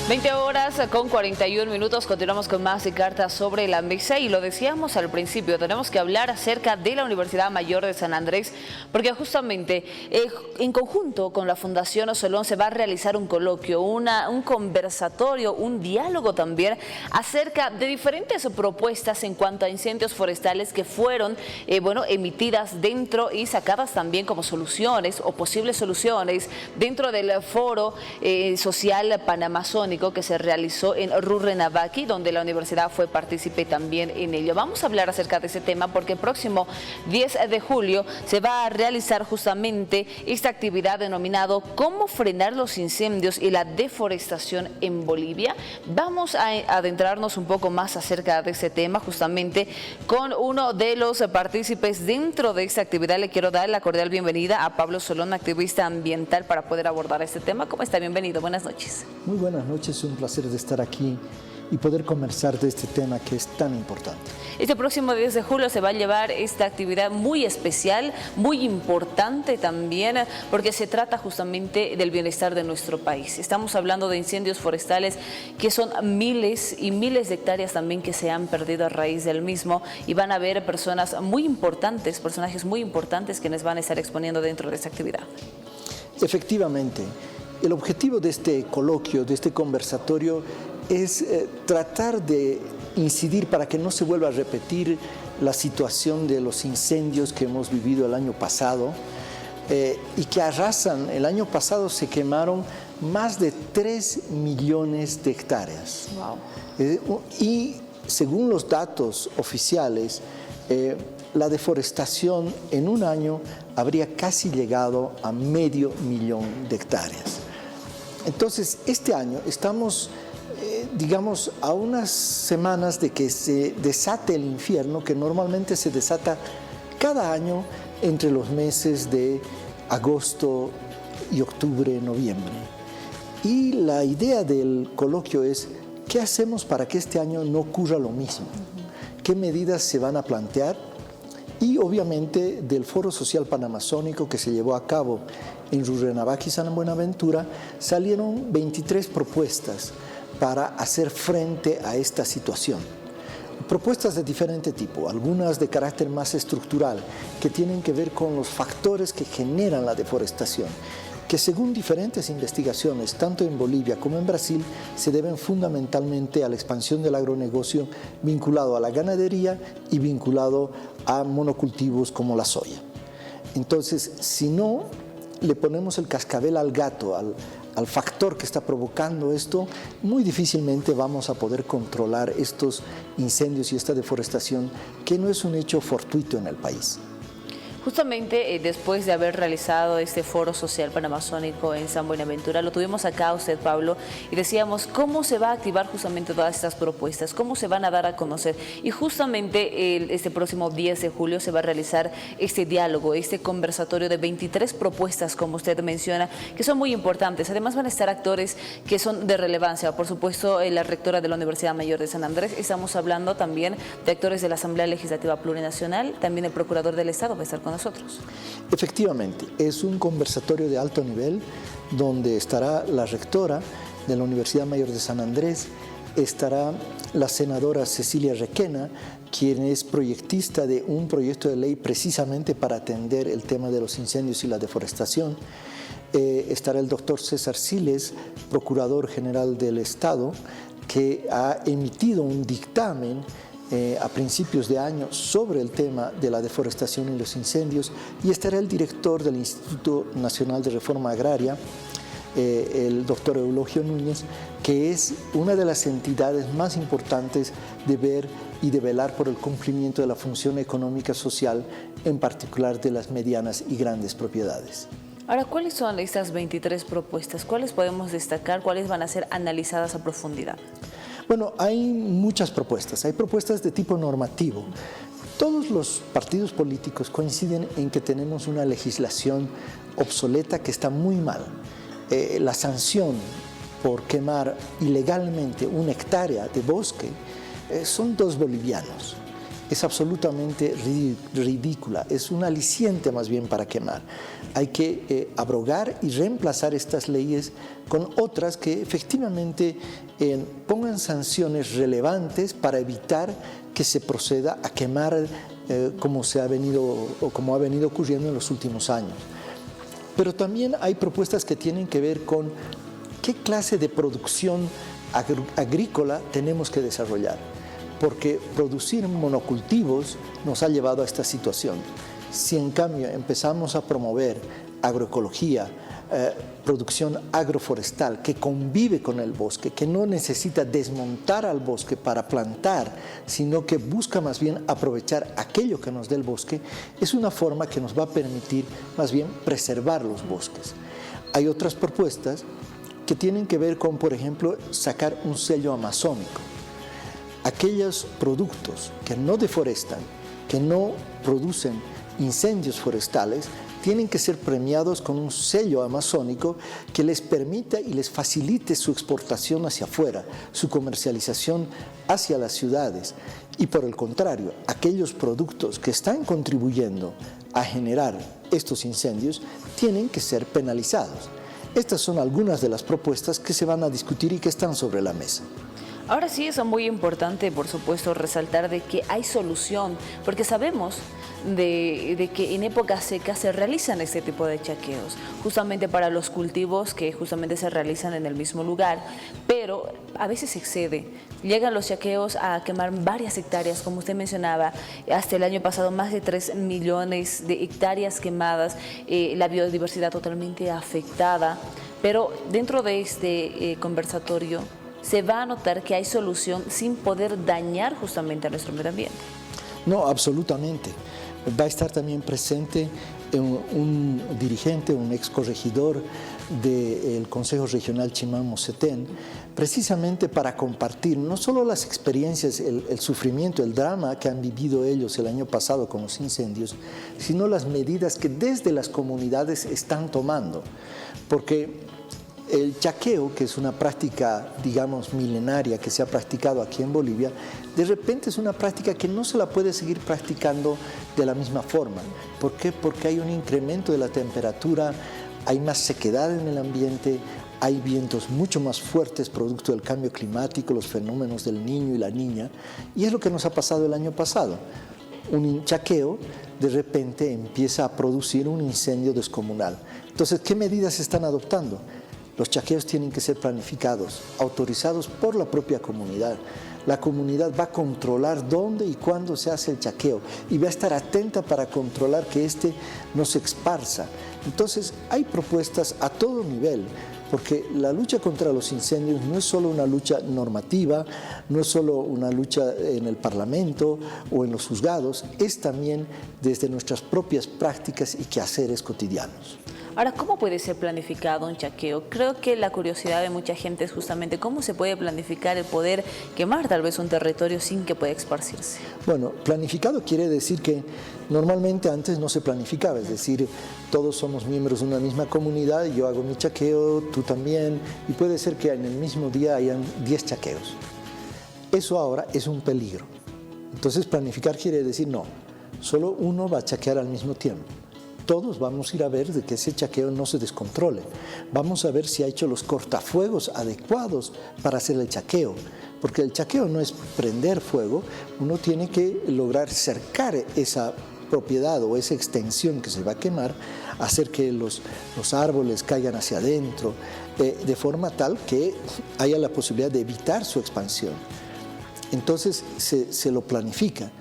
20 horas con 41 minutos, continuamos con más de Cartas sobre la Mesa y lo decíamos al principio, tenemos que hablar acerca de la Universidad Mayor de San Andrés porque justamente en conjunto con la Fundación Solón se va a realizar un coloquio, un conversatorio, un diálogo también acerca de diferentes propuestas en cuanto a incendios forestales que fueron emitidas dentro y sacadas también como soluciones o posibles soluciones dentro del foro social panamazónico que se realizó en Rurrenabaque, donde la universidad fue partícipe también en ello. Vamos a hablar acerca de ese tema porque el próximo 10 de julio se va a realizar justamente esta actividad denominado ¿Cómo frenar los incendios y la deforestación en Bolivia? Vamos a adentrarnos un poco más acerca de ese tema justamente con uno de los partícipes dentro de esta actividad. Le quiero dar la cordial bienvenida a Pablo Solón, activista ambiental, para poder abordar este tema. ¿Cómo está? Bienvenido. Buenas noches. Muy buenas noches. Es un placer de estar aquí y poder conversar de este tema que es tan importante. Este próximo 10 de julio se va a llevar esta actividad muy especial, muy importante también, porque se trata justamente del bienestar de nuestro país. Estamos hablando de incendios forestales que son miles y miles de hectáreas también que se han perdido a raíz del mismo y van a haber personas muy importantes, personajes muy importantes quienes van a estar exponiendo dentro de esta actividad. Efectivamente. El objetivo de este coloquio, de este conversatorio, es tratar de incidir para que no se vuelva a repetir la situación de los incendios que hemos vivido el año pasado y que arrasan. El año pasado se quemaron más de 3 millones de hectáreas. Wow. Y según los datos oficiales, la deforestación en un año habría casi llegado a 500.000 de hectáreas. Entonces, este año estamos, digamos, a unas semanas de que se desate el infierno, que normalmente se desata cada año entre los meses de agosto y octubre, noviembre. Y la idea del coloquio es, ¿qué hacemos para que este año no ocurra lo mismo? ¿Qué medidas se van a plantear? Y obviamente del Foro Social Panamazónico que se llevó a cabo en Rurrenabaque y San Buenaventura salieron 23 propuestas para hacer frente a esta situación. Propuestas de diferente tipo, algunas de carácter más estructural, que tienen que ver con los factores que generan la deforestación, que según diferentes investigaciones, tanto en Bolivia como en Brasil, se deben fundamentalmente a la expansión del agronegocio vinculado a la ganadería y vinculado a monocultivos como la soya. Entonces, si no le ponemos el cascabel al gato, al factor que está provocando esto, muy difícilmente vamos a poder controlar estos incendios y esta deforestación, que no es un hecho fortuito en el país. Justamente después de haber realizado este foro social panamazónico en San Buenaventura, lo tuvimos acá usted, Pablo, y decíamos cómo se va a activar justamente todas estas propuestas, cómo se van a dar a conocer. Y justamente este próximo 10 de julio se va a realizar este diálogo, este conversatorio de 23 propuestas, como usted menciona, que son muy importantes. Además van a estar actores que son de relevancia. Por supuesto, la rectora de la Universidad Mayor de San Andrés. Estamos hablando también de actores de la Asamblea Legislativa Plurinacional, también el Procurador del Estado va a estar con nosotros. Efectivamente, es un conversatorio de alto nivel donde estará la rectora de la Universidad Mayor de San Andrés, estará la senadora Cecilia Requena, quien es proyectista de un proyecto de ley precisamente para atender el tema de los incendios y la deforestación. Estará el doctor César Siles, Procurador General del Estado, que ha emitido un dictamen a principios de año sobre el tema de la deforestación y los incendios, y estará el director del Instituto Nacional de Reforma Agraria, el doctor Eulogio Núñez, que es una de las entidades más importantes de ver y de velar por el cumplimiento de la función económica social, en particular de las medianas y grandes propiedades. Ahora, ¿cuáles son estas 23 propuestas? ¿Cuáles podemos destacar? ¿Cuáles van a ser analizadas a profundidad? Bueno, hay muchas propuestas. Hay propuestas de tipo normativo. Todos los partidos políticos coinciden en que tenemos una legislación obsoleta que está muy mal. La sanción por quemar ilegalmente 1 hectárea de bosque son 2 bolivianos. es absolutamente ridícula, es un aliciente más bien para quemar. Hay que abrogar y reemplazar estas leyes con otras que efectivamente pongan sanciones relevantes para evitar que se proceda a quemar como ha venido ocurriendo en los últimos años. Pero también hay propuestas que tienen que ver con qué clase de producción agrícola tenemos que desarrollar, porque producir monocultivos nos ha llevado a esta situación. Si en cambio empezamos a promover agroecología, producción agroforestal que convive con el bosque, que no necesita desmontar al bosque para plantar, sino que busca más bien aprovechar aquello que nos dé el bosque, es una forma que nos va a permitir más bien preservar los bosques. Hay otras propuestas que tienen que ver con, por ejemplo, sacar un sello amazónico. Aquellos productos que no deforestan, que no producen incendios forestales, tienen que ser premiados con un sello amazónico que les permita y les facilite su exportación hacia afuera, su comercialización hacia las ciudades. Y por el contrario, aquellos productos que están contribuyendo a generar estos incendios tienen que ser penalizados. Estas son algunas de las propuestas que se van a discutir y que están sobre la mesa. Ahora sí es muy importante, por supuesto, resaltar de que hay solución, porque sabemos de que en épocas secas se realizan este tipo de chaqueos, justamente para los cultivos que justamente se realizan en el mismo lugar, pero a veces se excede. Llegan los chaqueos a quemar varias hectáreas, como usted mencionaba, hasta el año pasado más de 3 millones de hectáreas quemadas, la biodiversidad totalmente afectada, pero dentro de este conversatorio se va a notar que hay solución sin poder dañar justamente a nuestro medio ambiente. No, absolutamente. Va a estar también presente un dirigente, un ex corregidor del Consejo Regional Chimán-Mosetén, precisamente para compartir no solo las experiencias, el sufrimiento, el drama que han vivido ellos el año pasado con los incendios, sino las medidas que desde las comunidades están tomando. Porque el chaqueo, que es una práctica, digamos, milenaria que se ha practicado aquí en Bolivia, de repente es una práctica que no se la puede seguir practicando de la misma forma. ¿Por qué? Porque hay un incremento de la temperatura, hay más sequedad en el ambiente, hay vientos mucho más fuertes producto del cambio climático, los fenómenos del niño y la niña, y es lo que nos ha pasado el año pasado. Un chaqueo de repente empieza a producir un incendio descomunal. Entonces, ¿qué medidas se están adoptando? Los chaqueos tienen que ser planificados, autorizados por la propia comunidad. La comunidad va a controlar dónde y cuándo se hace el chaqueo y va a estar atenta para controlar que éste no se esparza. Entonces, hay propuestas a todo nivel, porque la lucha contra los incendios no es solo una lucha normativa, no es solo una lucha en el Parlamento o en los juzgados, es también desde nuestras propias prácticas y quehaceres cotidianos. Ahora, ¿cómo puede ser planificado un chaqueo? Creo que la curiosidad de mucha gente es justamente cómo se puede planificar el poder quemar tal vez un territorio sin que pueda esparcirse. Bueno, planificado quiere decir que normalmente antes no se planificaba, es decir, todos somos miembros de una misma comunidad, yo hago mi chaqueo, tú también, y puede ser que en el mismo día hayan 10 chaqueos. Eso ahora es un peligro. Entonces planificar quiere decir no, solo uno va a chaquear al mismo tiempo. Todos vamos a ir a ver de que ese chaqueo no se descontrole. Vamos a ver si ha hecho los cortafuegos adecuados para hacer el chaqueo. Porque el chaqueo no es prender fuego, uno tiene que lograr cercar esa propiedad o esa extensión que se va a quemar, hacer que los árboles caigan hacia adentro, de forma tal que haya la posibilidad de evitar su expansión. Entonces se lo planifica.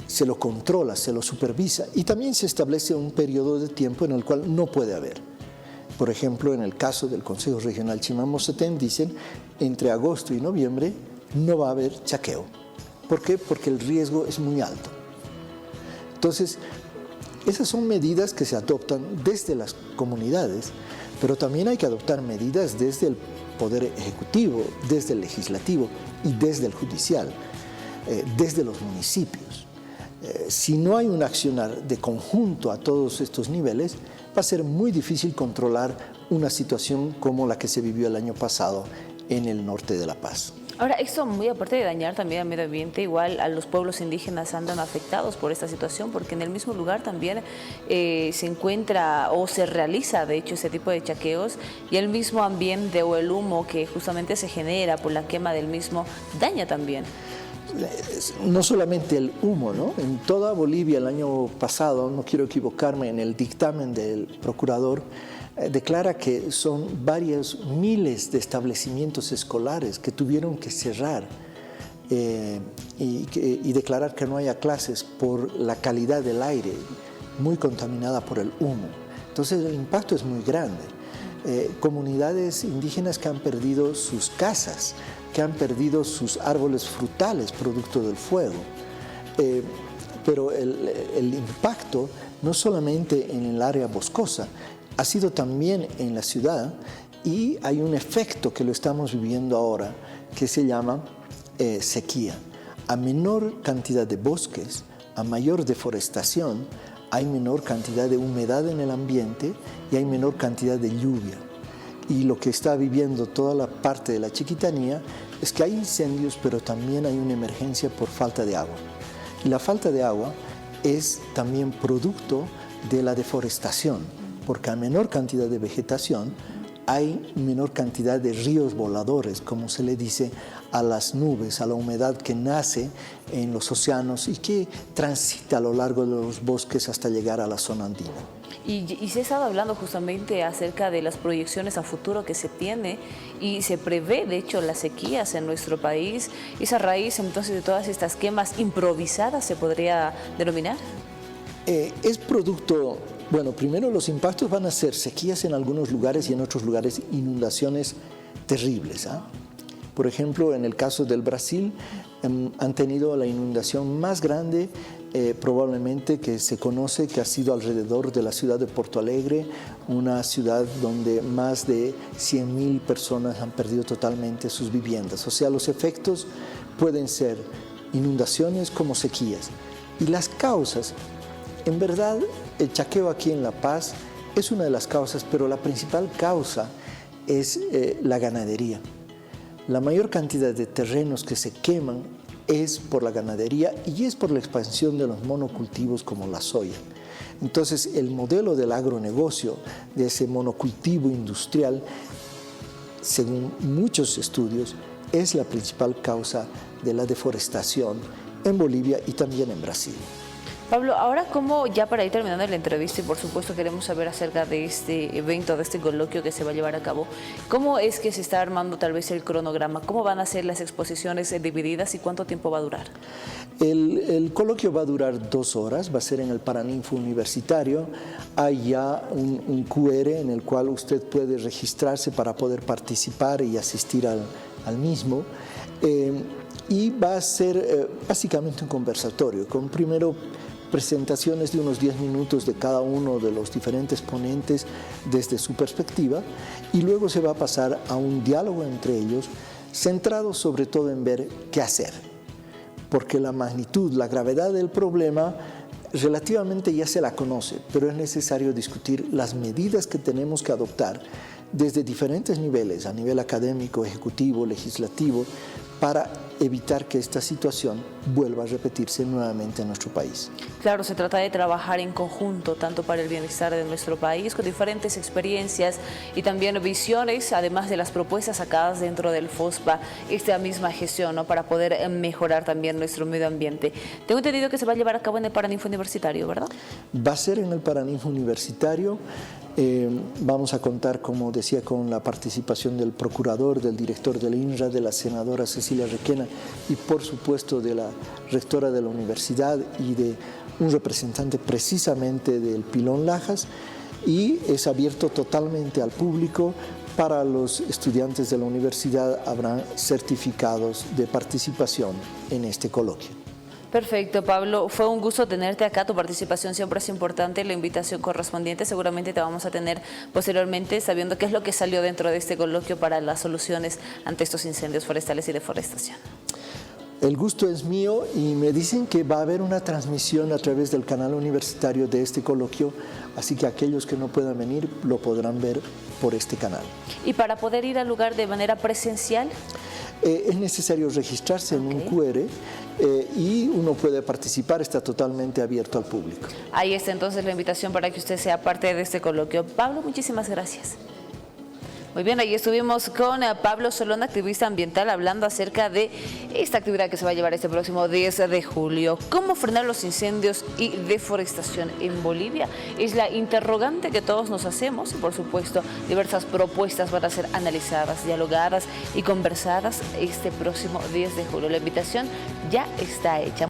Se lo controla, se lo supervisa y también se establece un periodo de tiempo en el cual no puede haber. Por ejemplo, en el caso del Consejo Regional Chimán-Mosetén dicen entre agosto y noviembre no va a haber chaqueo. ¿Por qué? Porque el riesgo es muy alto. Entonces, esas son medidas que se adoptan desde las comunidades, pero también hay que adoptar medidas desde el Poder Ejecutivo, desde el Legislativo y desde el Judicial. Desde los municipios. Si no hay un accionar de conjunto a todos estos niveles, va a ser muy difícil controlar una situación como la que se vivió el año pasado en el norte de La Paz. Ahora, esto muy aparte de dañar también al medio ambiente, igual a los pueblos indígenas andan afectados por esta situación, porque en el mismo lugar también se encuentra o se realiza, de hecho, ese tipo de chaqueos, y el mismo ambiente o el humo que justamente se genera por la quema del mismo daña también. No solamente el humo, ¿no? En toda Bolivia el año pasado, no quiero equivocarme, en el dictamen del procurador, declara que son varios miles de establecimientos escolares que tuvieron que cerrar y declarar que no haya clases por la calidad del aire, muy contaminada por el humo. Entonces el impacto es muy grande. Comunidades indígenas que han perdido sus casas, que han perdido sus árboles frutales producto del fuego. Pero el impacto no solamente en el área boscosa, ha sido también en la ciudad, y hay un efecto que lo estamos viviendo ahora que se llama sequía. A menor cantidad de bosques, a mayor deforestación, hay menor cantidad de humedad en el ambiente y hay menor cantidad de lluvia. Y lo que está viviendo toda la parte de la Chiquitanía es que hay incendios, pero también hay una emergencia por falta de agua. Y la falta de agua es también producto de la deforestación, porque a menor cantidad de vegetación hay menor cantidad de ríos voladores, como se le dice a las nubes, a la humedad que nace en los océanos y que transita a lo largo de los bosques hasta llegar a la zona andina. Y se ha estado hablando justamente acerca de las proyecciones a futuro que se tiene y se prevé, de hecho, las sequías en nuestro país. ¿Esa raíz entonces de todas estas quemas improvisadas se podría denominar? Es producto, bueno, primero los impactos van a ser sequías en algunos lugares y en otros lugares inundaciones terribles. Por ejemplo, en el caso del Brasil, han tenido la inundación más grande probablemente que se conoce, que ha sido alrededor de la ciudad de Porto Alegre, una ciudad donde más de 100.000 personas han perdido totalmente sus viviendas. O sea, los efectos pueden ser inundaciones como sequías. Y las causas, en verdad, el chaqueo aquí en La Paz es una de las causas, pero la principal causa es la ganadería. La mayor cantidad de terrenos que se queman es por la ganadería y es por la expansión de los monocultivos como la soya. Entonces, el modelo del agronegocio, de ese monocultivo industrial, según muchos estudios, es la principal causa de la deforestación en Bolivia y también en Brasil. Pablo, ahora como ya para ir terminando la entrevista y por supuesto queremos saber acerca de este evento, de este coloquio que se va a llevar a cabo, ¿cómo es que se está armando tal vez el cronograma? ¿Cómo van a ser las exposiciones divididas y cuánto tiempo va a durar? El coloquio va a durar 2 horas, va a ser en el Paraninfo Universitario. Hay ya un QR en el cual usted puede registrarse para poder participar y asistir al mismo. Y va a ser básicamente un conversatorio, con primero presentaciones de unos 10 minutos de cada uno de los diferentes ponentes desde su perspectiva, y luego se va a pasar a un diálogo entre ellos, centrado sobre todo en ver qué hacer, porque la magnitud, la gravedad del problema relativamente ya se la conoce, pero es necesario discutir las medidas que tenemos que adoptar desde diferentes niveles, a nivel académico, ejecutivo, legislativo, para evitar que esta situación vuelva a repetirse nuevamente en nuestro país. Claro, se trata de trabajar en conjunto, tanto para el bienestar de nuestro país, con diferentes experiencias y también visiones, además de las propuestas sacadas dentro del FOSPA, esta misma gestión, ¿no?, para poder mejorar también nuestro medio ambiente. Tengo entendido que se va a llevar a cabo en el Paraninfo Universitario, ¿verdad? Va a ser en el Paraninfo Universitario. Vamos a contar, como decía, con la participación del procurador, del director del INRA, de la senadora Cecilia Requena y por supuesto de la rectora de la universidad y de un representante precisamente del Pilón Lajas, y es abierto totalmente al público. Para los estudiantes de la universidad habrán certificados de participación en este coloquio. Perfecto, Pablo. Fue un gusto tenerte acá. Tu participación siempre es importante. La invitación correspondiente seguramente te vamos a tener posteriormente, sabiendo qué es lo que salió dentro de este coloquio para las soluciones ante estos incendios forestales y deforestación. El gusto es mío y me dicen que va a haber una transmisión a través del canal universitario de este coloquio, así que aquellos que no puedan venir lo podrán ver por este canal. ¿Y para poder ir al lugar de manera presencial? es necesario registrarse en un QR y uno puede participar, está totalmente abierto al público. Ahí está entonces la invitación para que usted sea parte de este coloquio. Pablo, muchísimas gracias. Muy bien, ahí estuvimos con Pablo Solón, activista ambiental, hablando acerca de esta actividad que se va a llevar este próximo 10 de julio. ¿Cómo frenar los incendios y deforestación en Bolivia? Es la interrogante que todos nos hacemos y, por supuesto, diversas propuestas van a ser analizadas, dialogadas y conversadas este próximo 10 de julio. La invitación ya está hecha.